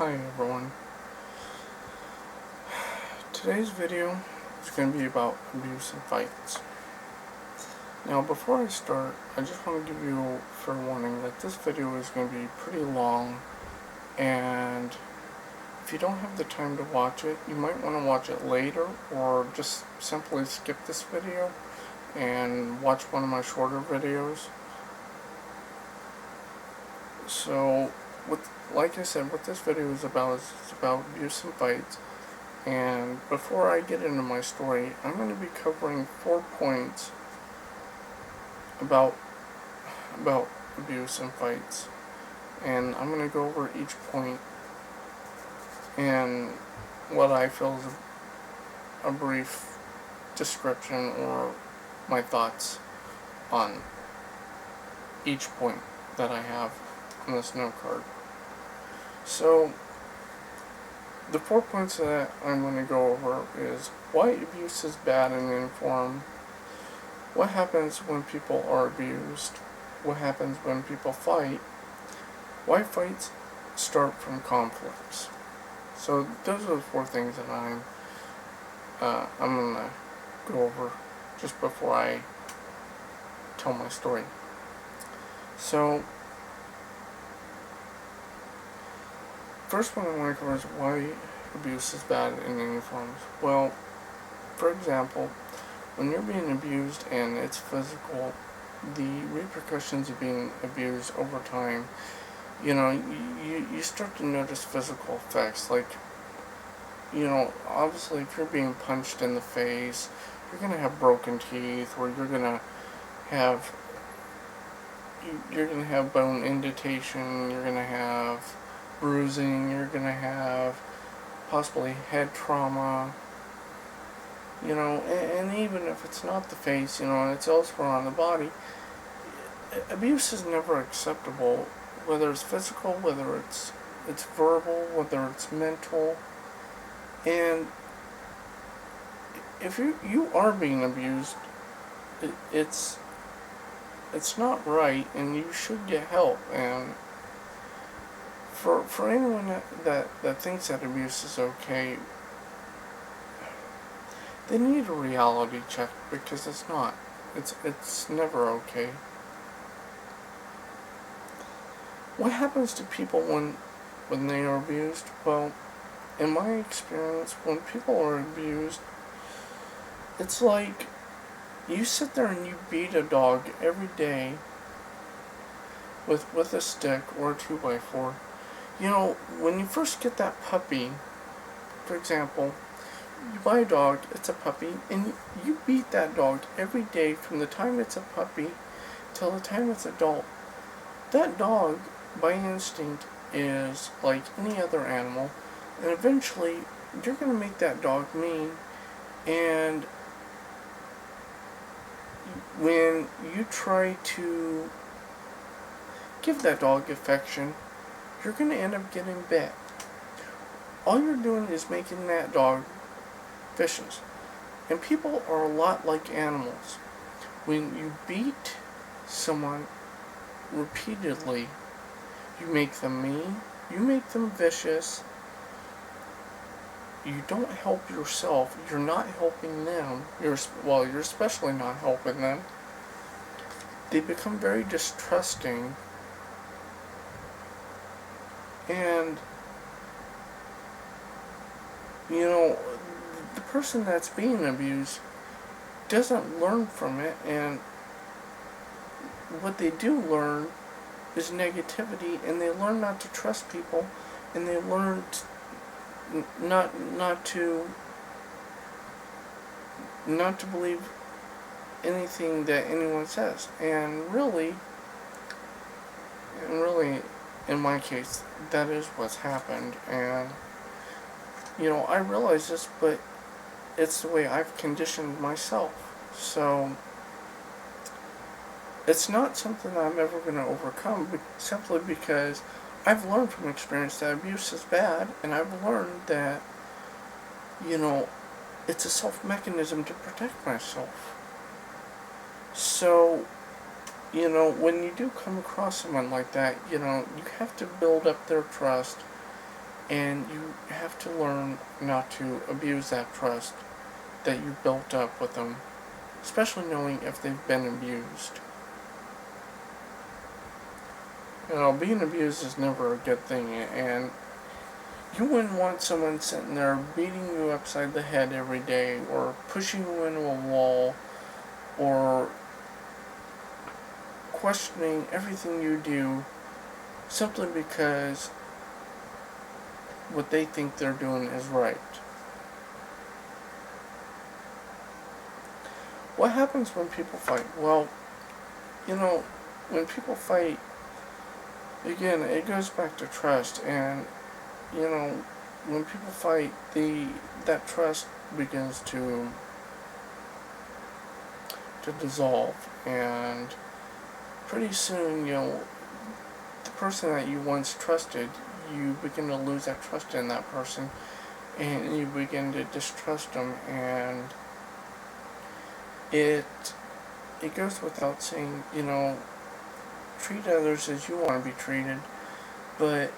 Hi everyone. Today's video is going to be about abuse and fights. Now before I start, I just want to give you a fair warning that this video is going to be pretty long, and if you don't have the time to watch it, you might want to watch it later, or just simply skip this video and watch one of my shorter videos. So, like I said, what this video is about abuse and fights. And before I get into my story, I'm going to be covering 4 points about abuse and fights. And I'm going to go over each point and what I feel is a brief description or my thoughts on each point that I have on this note card. So, the 4 points that I'm going to go over is why abuse is bad in any form, what happens when people are abused, what happens when people fight, why fights start from conflicts. So those are the 4 things that I'm going to go over just before I tell my story. So, first one I want to cover is why abuse is bad in any forms. Well, for example, when you're being abused and it's physical, the repercussions of being abused over time, you start to notice physical effects. Like, obviously if you're being punched in the face, you're going to have broken teeth, or you're going to have bone indentation, you're going to have bruising, you're going to have possibly head trauma, and even if it's not the face, it's elsewhere on the body. Abuse is never acceptable, whether it's physical, whether it's verbal, whether it's mental. And if you are being abused, it's not right, and you should get help. And for anyone that thinks that abuse is okay, they need a reality check, because it's not. It's never okay. What happens to people when they are abused? Well, in my experience, when people are abused, it's like you sit there and you beat a dog every day with a stick or a 2x4. When you first get that puppy, for example, you buy a dog, it's a puppy, and you beat that dog every day from the time it's a puppy till the time it's adult. That dog, by instinct, is like any other animal, and eventually you're going to make that dog mean. And when you try to give that dog affection, you're going to end up getting bit. All you're doing is making that dog vicious. And people are a lot like animals. When you beat someone repeatedly, you make them mean, you make them vicious, you don't help yourself, you're not helping them, you're especially not helping them. They become very distrusting, and the person that's being abused doesn't learn from it, and what they do learn is negativity, and they learn not to trust people, and they learn not to believe anything that anyone says. And really, in my case, that is what's happened. And I realize this, but it's the way I've conditioned myself. So it's not something that I'm ever going to overcome, but simply because I've learned from experience that abuse is bad, and I've learned that, it's a self-mechanism to protect myself. So, when you do come across someone like that, you have to build up their trust, And you have to learn not to abuse that trust that you built up with them, especially knowing if they've been abused. Being abused is never a good thing, and you wouldn't want someone sitting there beating you upside the head every day, or pushing you into a wall, or questioning everything you do simply because what they think they're doing is right. What happens when people fight? Well, when people fight, again, it goes back to trust, and when people fight, that trust begins to dissolve, and pretty soon, the person that you once trusted, you begin to lose that trust in that person, and you begin to distrust them, and it goes without saying, treat others as you want to be treated, but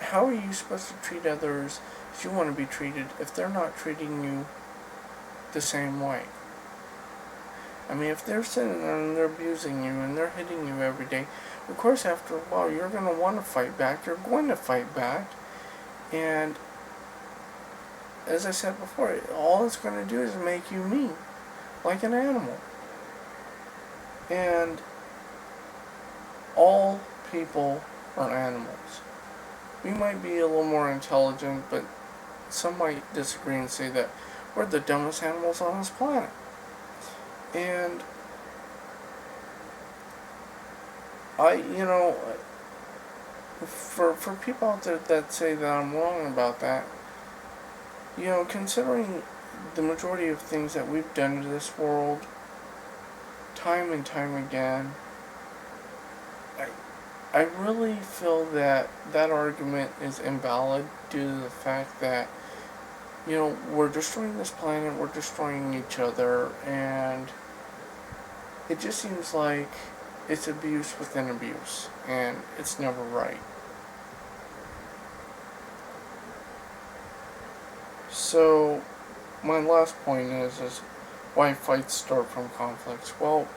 how are you supposed to treat others as you want to be treated if they're not treating you the same way? I mean, if they're sitting there and they're abusing you and they're hitting you every day, of course after a while you're going to want to fight back. You're going to fight back. And as I said before, all it's going to do is make you mean, like an animal. And all people are animals. We might be a little more intelligent, but some might disagree and say that we're the dumbest animals on this planet. And for people out there that say that I'm wrong about that, considering the majority of things that we've done to this world, time and time again, I really feel that argument is invalid due to the fact that, we're destroying this planet, we're destroying each other, and it just seems like it's abuse within abuse, and it's never right. So, my last point is why fights start from conflicts. Well,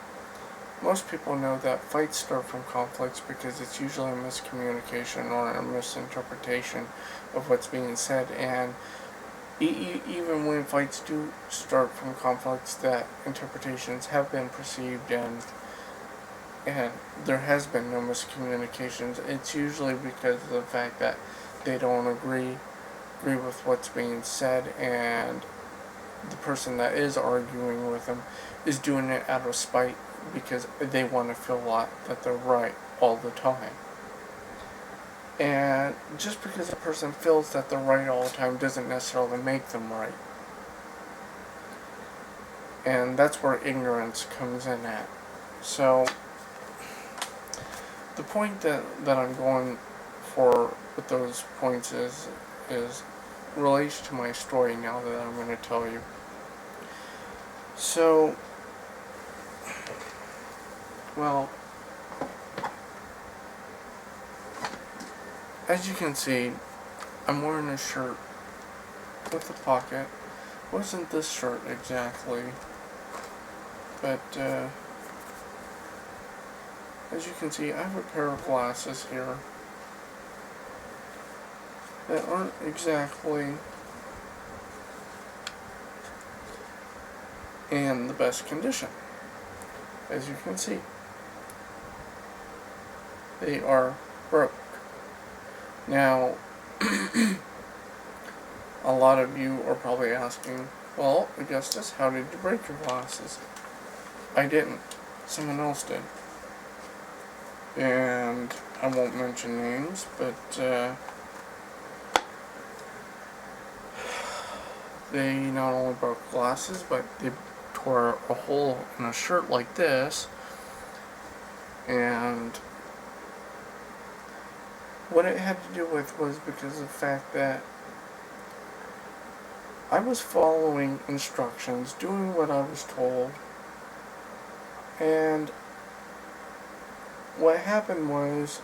most people know that fights start from conflicts because it's usually a miscommunication or a misinterpretation of what's being said, and even when fights do start from conflicts, that interpretations have been perceived and there has been no miscommunications. It's usually because of the fact that they don't agree with what's being said, and the person that is arguing with them is doing it out of spite because they want to feel that they're right all the time. And just because a person feels that they're right all the time doesn't necessarily make them right. And that's where ignorance comes in at. So, the point that I'm going for with those points is relates to my story now that I'm going to tell you. So, well, as you can see, I'm wearing a shirt with a pocket. Wasn't this shirt exactly, but as you can see, I have a pair of glasses here that aren't exactly in the best condition. As you can see, they are broke. Now, a lot of you are probably asking, well, Augustus, how did you break your glasses? I didn't. Someone else did. And I won't mention names, but they not only broke glasses, but they tore a hole in a shirt like this. And what it had to do with was because of the fact that I was following instructions, doing what I was told, and what happened was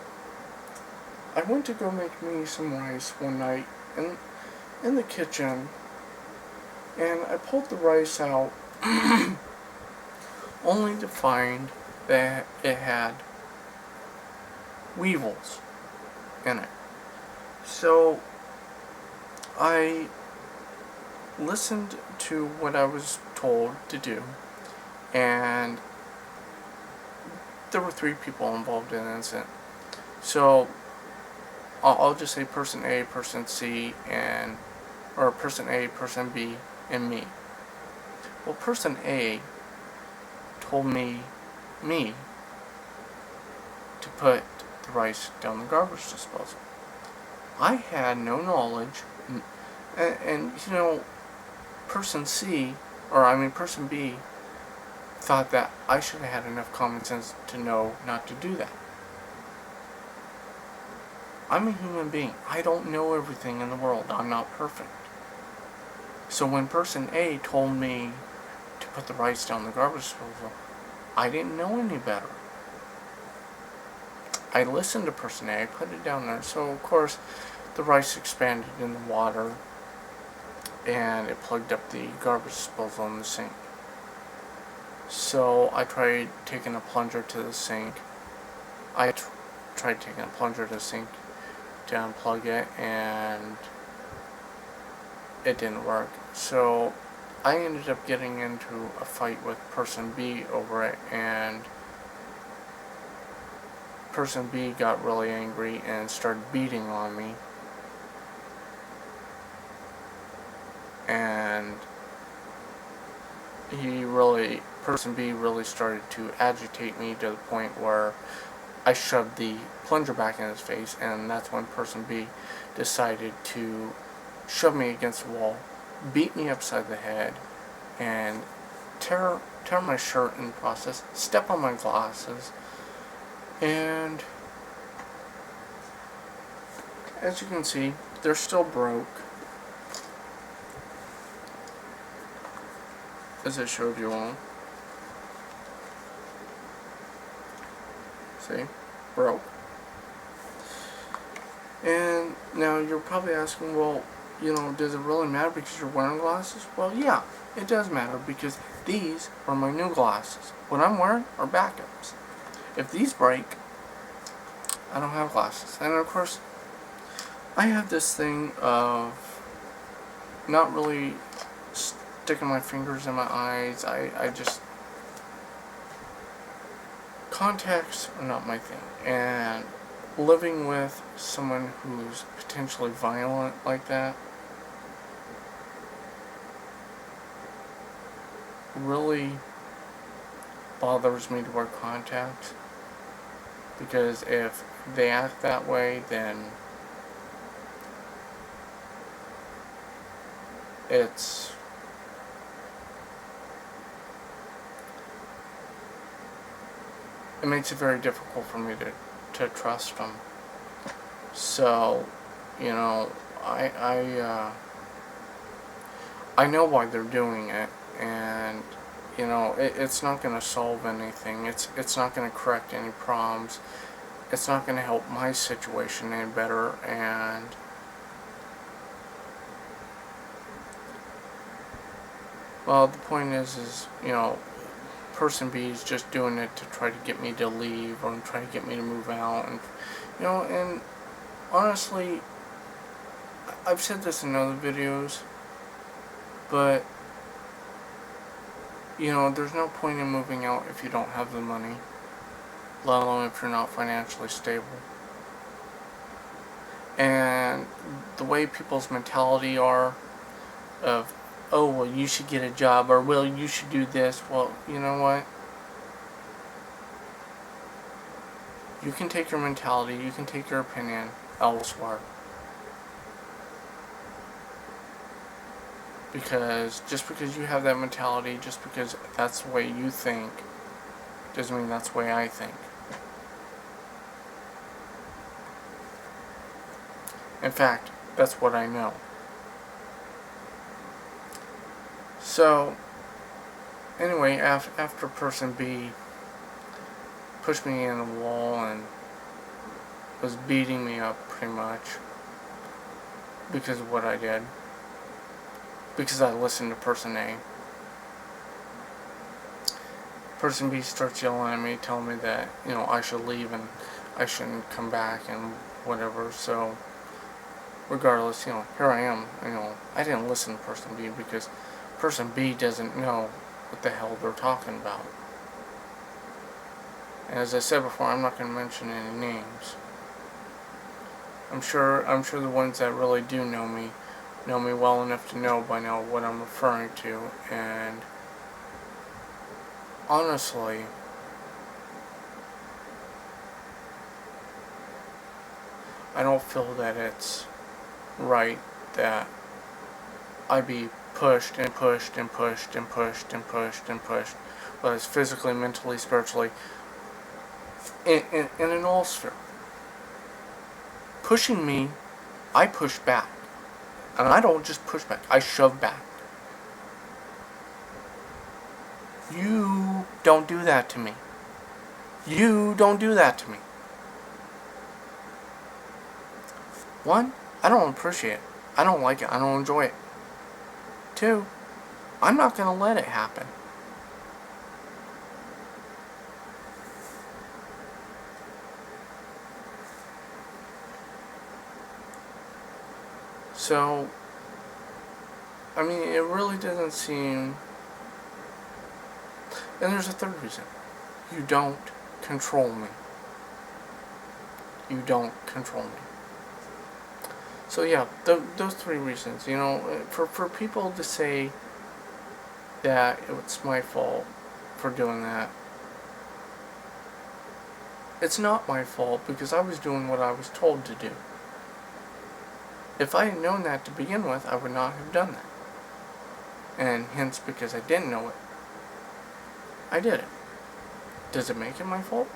I went to go make me some rice one night in the kitchen, and I pulled the rice out only to find that it had weevils in it. So I listened to what I was told to do, and there were 3 people involved in the incident. So I'll just say person A, person C, or person A, person B, and me. Well, person A told me to put the rice down the garbage disposal. I had no knowledge, and person B thought that I should have had enough common sense to know not to do that. I'm a human being. I don't know everything in the world. I'm not perfect. So when person A told me to put the rice down the garbage disposal, I didn't know any better. I listened to person A, I put it down there. So of course the rice expanded in the water and it plugged up the garbage disposal in the sink. So I tried taking a plunger to the sink. Tried taking a plunger to the sink to unplug it, and it didn't work. So I ended up getting into a fight with person B over it, and person B got really angry and started beating on me. And person B really started to agitate me to the point where I shoved the plunger back in his face, and that's when person B decided to shove me against the wall, beat me upside the head, and tear my shirt in the process, step on my glasses, and as you can see, they're still broke, as I showed you all. See? Broke. And now you're probably asking, well, does it really matter because you're wearing glasses? Well, yeah, it does matter because these are my new glasses. What I'm wearing are backups. If these break, I don't have glasses. And of course, I have this thing of not really sticking my fingers in my eyes. Contacts are not my thing, and living with someone who's potentially violent like that really bothers me to wear contacts, because if they act that way, then it makes it very difficult for me to trust them. So, I know why they're doing it, and it's not going to solve anything. It's not going to correct any problems. It's not going to help my situation any better, and well, the point is person B is just doing it to try to get me to leave or try to get me to move out, and and honestly, I've said this in other videos, but there's no point in moving out if you don't have the money, let alone if you're not financially stable. And the way people's mentality are of, oh, well, you should get a job, or, well, you should do this. Well, you know what? You can take your mentality, you can take your opinion elsewhere. Because just because you have that mentality, just because that's the way you think, doesn't mean that's the way I think. In fact, that's what I know. So, anyway, after person B pushed me in the wall and was beating me up pretty much because of what I did. Because I listened to person A. Person B starts yelling at me, telling me that, I should leave and I shouldn't come back and whatever. So, regardless, here I am. I didn't listen to person B because person B doesn't know what the hell they're talking about. And as I said before, I'm not going to mention any names. I'm sure the ones that really do know me well enough to know by now what I'm referring to. And honestly, I don't feel that it's right that I be pushed and pushed and pushed and pushed and pushed and pushed, whether it's physically, mentally, spiritually, in an all sphere. Pushing me, I push back. And I don't just push back, I shove back. You don't do that to me. You don't do that to me. One, I don't appreciate it. I don't like it. I don't enjoy it. Two, I'm not going to let it happen. So, it really doesn't seem... And there's a third reason. You don't control me. You don't control me. So yeah, those three reasons. For people to say that it's my fault for doing that, it's not my fault because I was doing what I was told to do. If I had known that to begin with, I would not have done that. And hence, because I didn't know it, I did it. Does it make it my fault?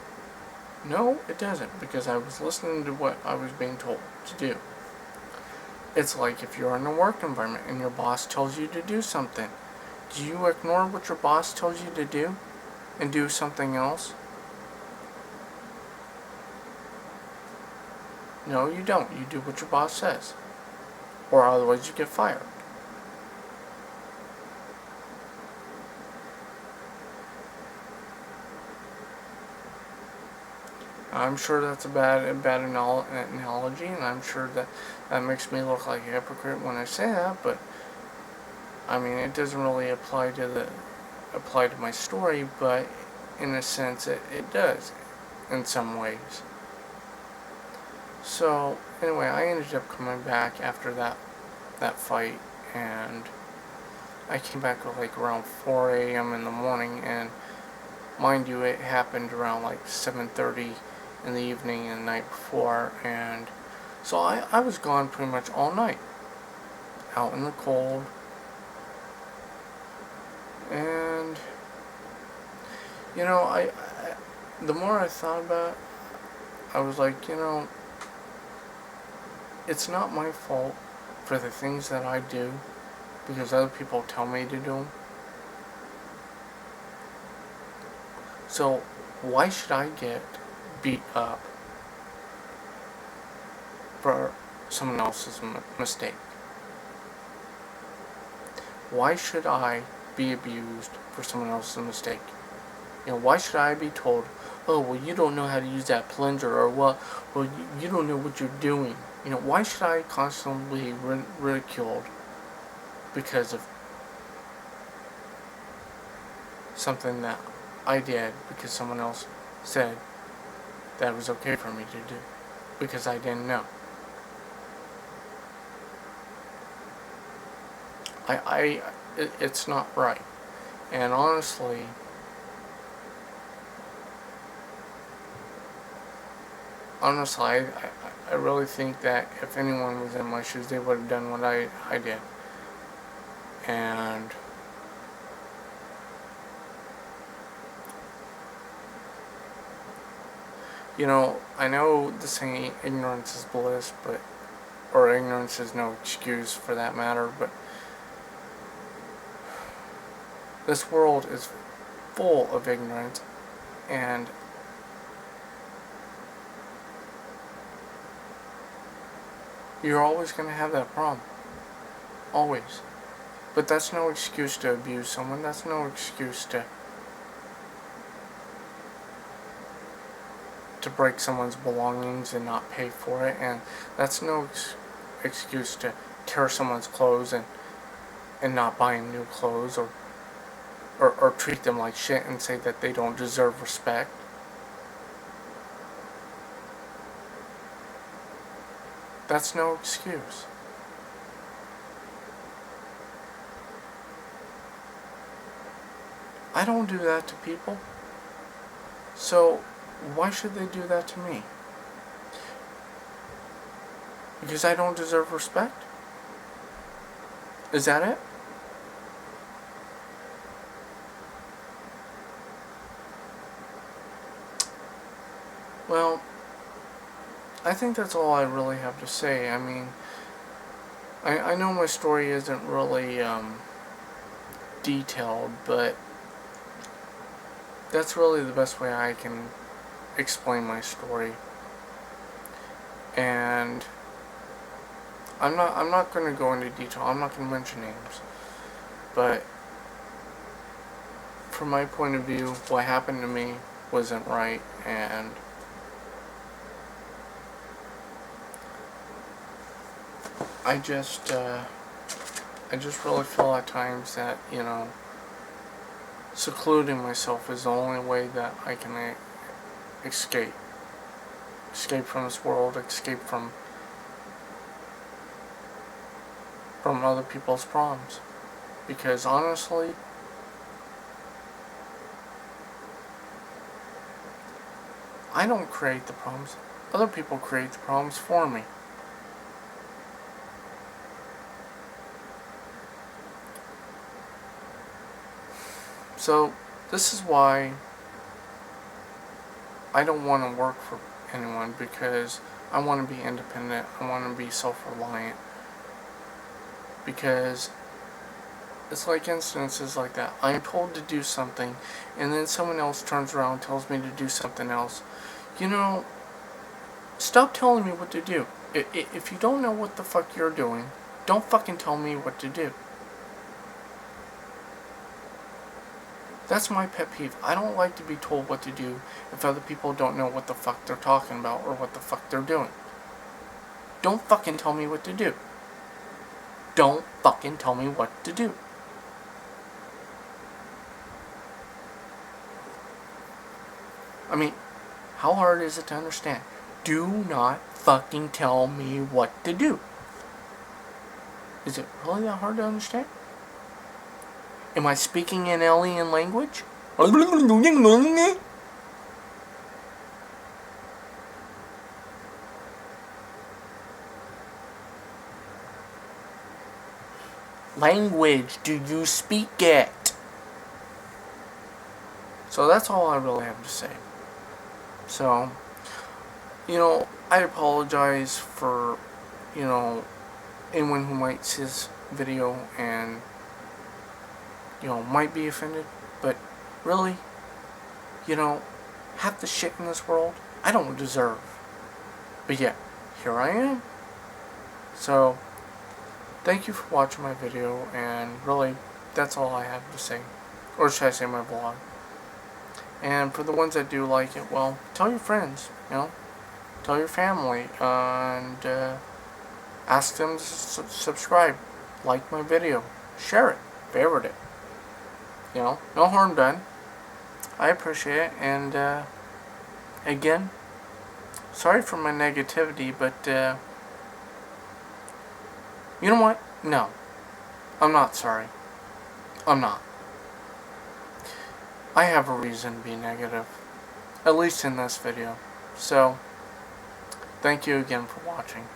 No, it doesn't, because I was listening to what I was being told to do. It's like if you're in a work environment and your boss tells you to do something. Do you ignore what your boss tells you to do and do something else? No, you don't. You do what your boss says. Or otherwise you get fired. I'm sure that's a bad analogy, and I'm sure that makes me look like a hypocrite when I say that, but it doesn't really apply to my story, but in a sense it does in some ways. So anyway, I ended up coming back after that fight, and I came back like around 4 a.m. in the morning, and mind you, it happened around like 7:30 in the evening and the night before, and so I was gone pretty much all night, out in the cold, and I the more I thought about it, I was like, it's not my fault for the things that I do because other people tell me to do them. So why should I get beat up for someone else's mistake? Why should I be abused for someone else's mistake? Why should I be told, oh, well, you don't know how to use that plunger, or well, you don't know what you're doing? Why should I constantly be ridiculed because of something that I did because someone else said that it was okay for me to do because I didn't know? It's not right. And honestly, I really think that if anyone was in my shoes, they would have done what I did. And I know the saying ignorance is bliss, or ignorance is no excuse for that matter, but this world is full of ignorance, and You're always going to have that problem. Always. But that's no excuse to abuse someone. That's no excuse to break someone's belongings and not pay for it. And that's no excuse to tear someone's clothes and not buy them new clothes or treat them like shit and say that they don't deserve respect. That's no excuse. I don't do that to people. So why should they do that to me? Because I don't deserve respect? Is that it? Well, I think that's all I really have to say. I mean, I know my story isn't really detailed, but that's really the best way I can explain my story. And I'm not going to go into detail. I'm not going to mention names. But from my point of view, what happened to me wasn't right, and I just really feel at times that, secluding myself is the only way that I can escape from this world, escape from other people's problems. Because honestly, I don't create the problems. Other people create the problems for me. So, this is why I don't want to work for anyone, because I want to be independent. I want to be self-reliant. Because it's like instances like that. I'm told to do something, and then someone else turns around and tells me to do something else. Stop telling me what to do. If you don't know what the fuck you're doing, don't fucking tell me what to do. That's my pet peeve. I don't like to be told what to do if other people don't know what the fuck they're talking about or what the fuck they're doing. Don't fucking tell me what to do. Don't fucking tell me what to do. I mean, how hard is it to understand? Do not fucking tell me what to do. Is it really that hard to understand? Am I speaking in alien language? Language, do you speak it? So that's all I really have to say. So, I apologize for, anyone who might see this video and, might be offended. But really, half the shit in this world I don't deserve. But yet, here I am. So, thank you for watching my video, and really, that's all I have to say. Or should I say my vlog. And for the ones that do like it, well, tell your friends, tell your family, and ask them to subscribe, like my video, share it, favorite it. No harm done. I appreciate it, and again, sorry for my negativity, but you know what? No, I'm not sorry. I'm not. I have a reason to be negative, at least in this video. So, thank you again for watching.